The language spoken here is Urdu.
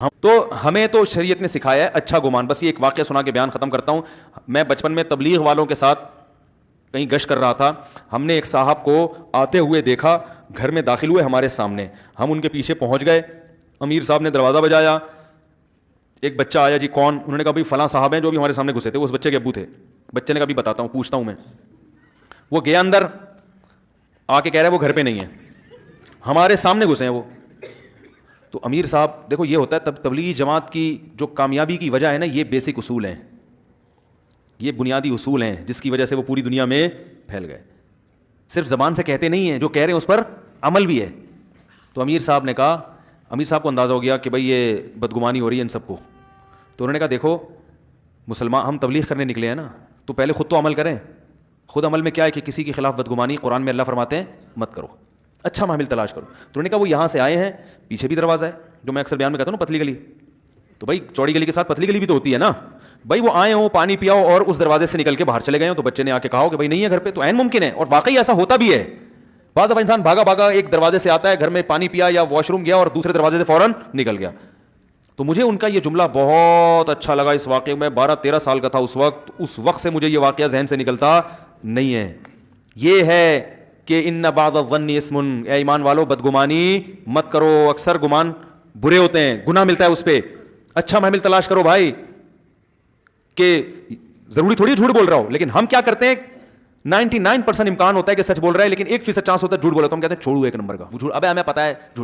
تو ہمیں تو شریعت نے سکھایا ہے اچھا گمان. بس یہ ایک واقعہ سنا کے بیان ختم کرتا ہوں. میں بچپن میں تبلیغ والوں کے ساتھ کہیں گشت کر رہا تھا. ہم نے ایک صاحب کو آتے ہوئے دیکھا, گھر میں داخل ہوئے ہمارے سامنے. ہم ان کے پیچھے پہنچ گئے. امیر صاحب نے دروازہ بجایا. ایک بچہ آیا, جی کون؟ انہوں نے کہا بھائی فلاں صاحب ہیں جو بھی ہمارے سامنے گھسے تھے. اس بچے کے ابو تھے. بچے نے کہا بھی بتاتا ہوں, پوچھتا ہوں میں. وہ گیا اندر, آ کے کہہ رہا ہے وہ گھر پہ نہیں ہے, ہمارے سامنے گھسے ہیں وہ. تو امیر صاحب, دیکھو یہ ہوتا ہے تبلیغی جماعت کی جو کامیابی کی وجہ ہے نا, یہ بیسک اصول ہیں, یہ بنیادی اصول ہیں جس کی وجہ سے وہ پوری دنیا میں پھیل گئے. صرف زبان سے کہتے نہیں ہیں, جو کہہ رہے ہیں اس پر عمل بھی ہے. تو امیر صاحب نے کہا, امیر صاحب کو اندازہ ہو گیا کہ بھائی یہ بدگمانی ہو رہی ہے ان سب کو. تو انہوں نے کہا دیکھو مسلمان, ہم تبلیغ کرنے نکلے ہیں نا, تو پہلے خود تو عمل کریں. خود عمل میں کیا ہے کہ کسی کے خلاف بدگمانی, قرآن میں اللہ فرماتے ہیں مت کرو, اچھا معامل تلاش کرو. تو انہوں نے کہا وہ یہاں سے آئے ہیں, پیچھے بھی دروازہ ہے, جو میں اکثر بیان میں کہتا ہوں نا پتلی گلی. تو بھائی چوڑی گلی کے ساتھ پتلی گلی بھی تو ہوتی ہے نا. بھائی وہ آئے ہوں, پانی پیاؤ اور اس دروازے سے نکل کے باہر چلے گئے ہوں. تو بچے نے آ کے کہا ہو کہ بھائی نہیں ہے گھر پہ, تو عین ممکن ہے, اور واقعی ایسا ہوتا بھی ہے. بعض دفعہ انسان بھاگا بھاگا ایک دروازے سے آتا ہے, گھر میں پانی پیا یا واش روم گیا اور دوسرے دروازے سے فوراً نکل گیا. تو مجھے ان کا یہ جملہ بہت اچھا لگا. اس واقعے میں 12-13 سال کا تھا اس وقت سے مجھے یہ واقعہ ذہن سے نکلتا نہیں ہے. یہ ہے کہ ان بعض الظن اسم, اے ایمان والو بدگمانی مت کرو. اکثر گمان برے ہوتے ہیں, گناہ ملتا ہے اس پہ. اچھا محمل تلاش کرو بھائی, کہ ضروری تھوڑی جھوٹ بول رہا ہو. لیکن ہم کیا کرتے ہیں, 99% امکان ہوتا ہے کہ سچ بول رہا ہے, لیکن 1% چانس ہوتا ہے جھوٹ بول رہا ہے. تو ہم کہتے ہیں چھوڑو ایک نمبر کا وہ جھوٹ, ابے ہمیں پتا ہے